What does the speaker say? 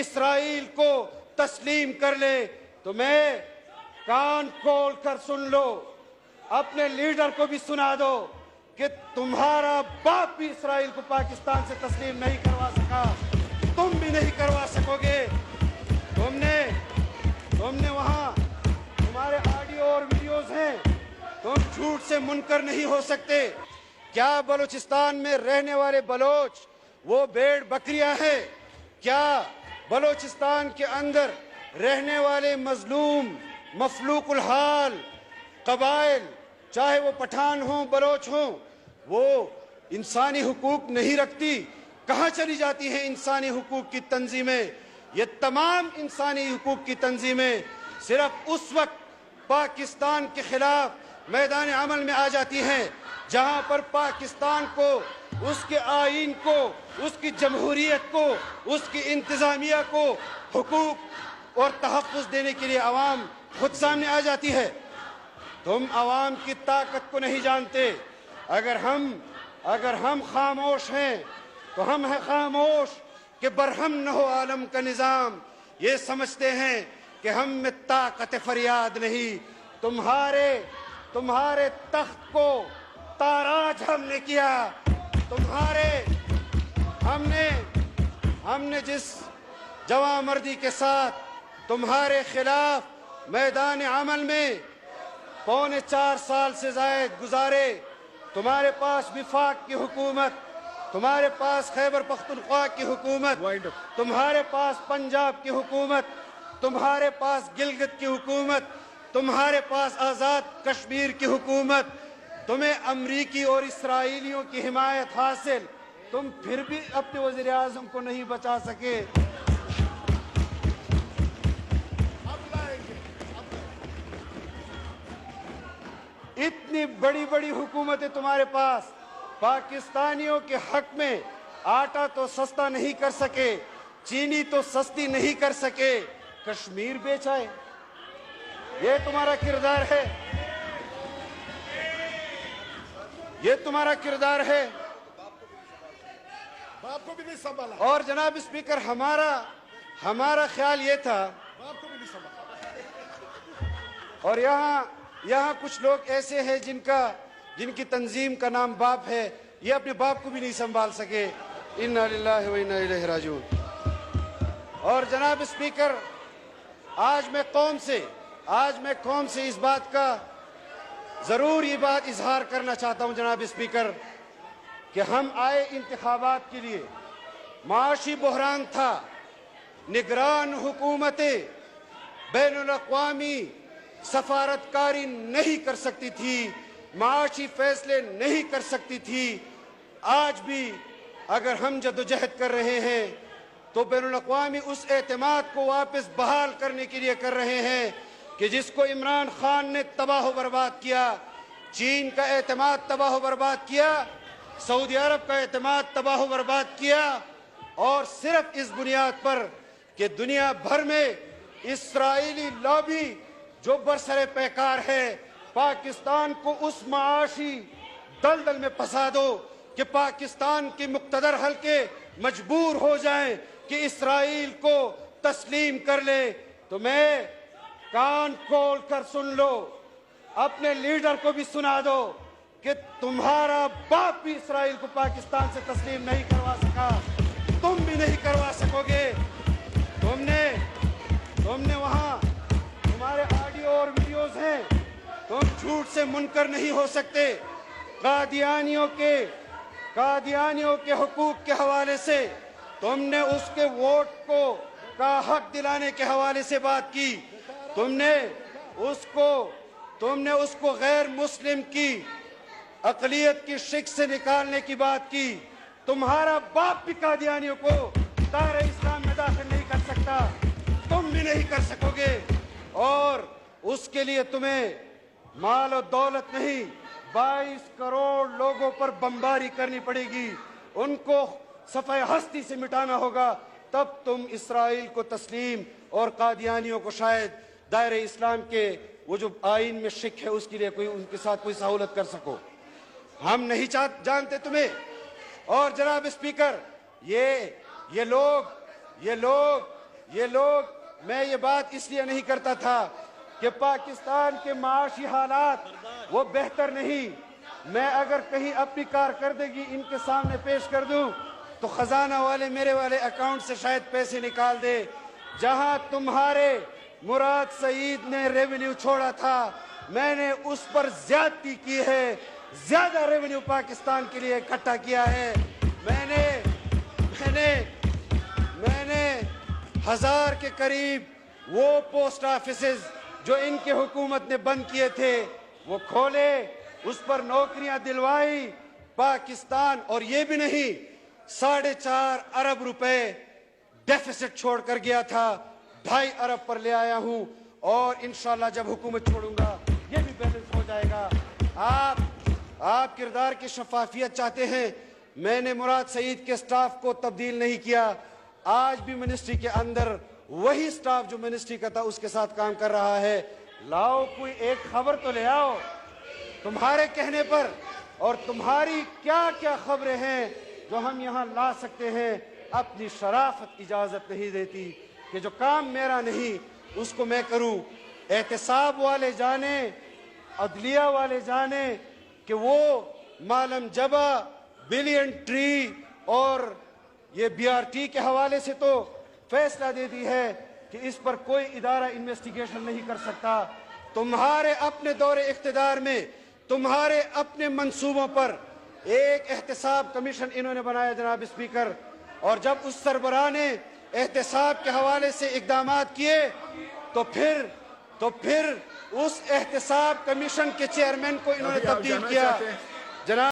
اسرائیل کو تسلیم کر لے تو میں کان کھول کر سن لو، اپنے لیڈر کو بھی سنا دو کہ تمہارا باپ بھی اسرائیل کو پاکستان سے تسلیم نہیں کروا سکا، تم بھی نہیں کروا سکو گے۔ تم نے وہاں تمہارے آڈیو اور ویڈیوز ہیں، تم جھوٹ سے منکر نہیں ہو سکتے۔ کیا بلوچستان میں رہنے والے بلوچ وہ بھیڑ بکریاں ہیں؟ کیا بلوچستان کے اندر رہنے والے مظلوم مفلوق الحال قبائل، چاہے وہ پٹھان ہوں بلوچ ہوں، وہ انسانی حقوق نہیں رکھتی؟ کہاں چلی جاتی ہیں انسانی حقوق کی تنظیمیں؟ یہ تمام انسانی حقوق کی تنظیمیں صرف اس وقت پاکستان کے خلاف میدان عمل میں آ جاتی ہیں جہاں پر پاکستان کو، اس کے آئین کو، اس کی جمہوریت کو، اس کی انتظامیہ کو حقوق اور تحفظ دینے کے لیے عوام خود سامنے آ جاتی ہے۔ تم عوام کی طاقت کو نہیں جانتے۔ اگر ہم خاموش ہیں تو ہم ہیں خاموش کہ برہم نہ ہو عالم کا نظام۔ یہ سمجھتے ہیں کہ ہم میں طاقت فریاد نہیں۔ تمہارے تخت کو تاراج ہم نے کیا۔ ہم نے جس جواں مردی کے ساتھ تمہارے خلاف میدان عمل میں 4.25 سال سے زائد گزارے، تمہارے پاس وفاق کی حکومت، تمہارے پاس خیبر پختونخوا کی حکومت، تمہارے پاس پنجاب کی حکومت، تمہارے پاس گلگت کی حکومت، تمہارے پاس آزاد کشمیر کی حکومت، تمہیں امریکی اور اسرائیلیوں کی حمایت حاصل، تم پھر بھی اپنے وزیر اعظم کو نہیں بچا سکے۔ اتنی بڑی بڑی حکومتیں تمہارے پاس، پاکستانیوں کے حق میں آٹا تو سستا نہیں کر سکے، چینی تو سستی نہیں کر سکے، کشمیر بیچائے۔ یہ تمہارا کردار ہے، یہ تمہارا کردار ہے۔ باپ کو بھی نہیں سنبھالا، اور جناب اسپیکر، ہمارا خیال یہ تھا، باپ کو بھی نہیں سنبھالا۔ اور یہاں کچھ لوگ ایسے ہیں جن کی تنظیم کا نام باپ ہے، یہ اپنے باپ کو بھی نہیں سنبھال سکے۔ انا للہ و انا الیہ راجعون۔ اور جناب اسپیکر، آج میں قوم سے اس بات کا ضرور یہ بات اظہار کرنا چاہتا ہوں جناب اسپیکر کہ ہم آئے انتخابات کے لیے، معاشی بحران تھا، نگران حکومتیں بین الاقوامی سفارتکاری نہیں کر سکتی تھی، معاشی فیصلے نہیں کر سکتی تھی۔ آج بھی اگر ہم جدوجہد کر رہے ہیں تو بین الاقوامی اس اعتماد کو واپس بحال کرنے کے لیے کر رہے ہیں کہ جس کو عمران خان نے تباہ و برباد کیا، چین کا اعتماد تباہ و برباد کیا، سعودی عرب کا اعتماد تباہ و برباد کیا، اور صرف اس بنیاد پر کہ دنیا بھر میں اسرائیلی لابی جو برسر پیکار ہے، پاکستان کو اس معاشی دلدل میں پھنسا دو کہ پاکستان کے مقتدر حلقے مجبور ہو جائیں کہ اسرائیل کو تسلیم کر لے۔ تو میں کان کھول کر سن لو، اپنے لیڈر کو بھی سنا دو کہ تمہارا باپ بھی اسرائیل کو پاکستان سے تسلیم نہیں کروا سکا، تم بھی نہیں کروا سکو گے۔ تم نے وہاں تمہارے آڈیو اور ویڈیوز ہیں، تم جھوٹ سے منکر نہیں ہو سکتے۔ قادیانیوں کے حقوق کے حوالے سے تم نے اس کے ووٹ کا حق دلانے کے حوالے سے بات کی، تم نے اس کو غیر مسلم کی اقلیت کی شک سے نکالنے کی بات کی۔ تمہارا باپ بھی قادیانیوں کو دائرہ اسلام میں داخل نہیں کر سکتا، تم بھی نہیں کر سکو گے، اور اس کے لیے تمہیں مال و دولت نہیں، 22 کروڑ لوگوں پر بمباری کرنی پڑے گی، ان کو صفحہ ہستی سے مٹانا ہوگا، تب تم اسرائیل کو تسلیم اور قادیانیوں کو شاید دائرہ اسلام کے وہ جو آئین میں شک ہے اس کے لیے ان کے ساتھ کوئی سہولت کر سکو۔ ہم نہیں جانتے تمہیں۔ اور جناب اسپیکر، یہ لوگ یہ لوگ میں یہ بات اس لیے نہیں کرتا تھا کہ پاکستان کے معاشی حالات وہ بہتر نہیں. میں اگر کہیں اپنی کارکردگی ان کے سامنے پیش کر دوں تو خزانہ والے میرے والے اکاؤنٹ سے شاید پیسے نکال دے. جہاں تمہارے مراد سعید نے ریونیو چھوڑا تھا میں نے اس پر زیادتی کی ہے. زیادہ ریونیو پاکستان کے لیے اکٹھا کیا ہے. میں نے 1000 کے قریب وہ پوسٹ آفیسز جو ان کے حکومت نے بند کیے تھے وہ کھولے, اس پر نوکریاں دلوائی. پاکستان اور یہ بھی نہیں 4.5 ارب روپے ڈیفیسٹ چھوڑ کر گیا تھا, 2.5 ارب پر لے آیا ہوں, اور انشاءاللہ جب حکومت چھوڑوں گا یہ بھی بیلنس ہو جائے گا. آپ کردار کی شفافیت چاہتے ہیں. میں نے مراد سعید کے سٹاف کو تبدیل نہیں کیا. آج بھی منسٹری کے اندر وہی سٹاف جو منسٹری کا تھا اس کے ساتھ کام کر رہا ہے. لاؤ کوئی ایک خبر تو لے آؤ تمہارے کہنے پر, اور تمہاری کیا کیا خبریں ہیں جو ہم یہاں لا سکتے ہیں. اپنی شرافت اجازت نہیں دیتی کہ جو کام میرا نہیں اس کو میں کروں. احتساب والے جانے, عدلیہ والے جانے کہ وہ مالم جبا, بلین ٹری اور یہ BRT کے حوالے سے تو فیصلہ دے دی ہے کہ اس پر کوئی ادارہ انویسٹیگیشن نہیں کر سکتا. تمہارے اپنے دور اقتدار میں تمہارے اپنے منصوبوں پر ایک احتساب کمیشن انہوں نے بنایا جناب اسپیکر, اور جب اس سربراہ نے احتساب کے حوالے سے اقدامات کیے تو پھر اس احتساب کمیشن کے چیئرمین کو انہوں نے تبدیل کیا. جناب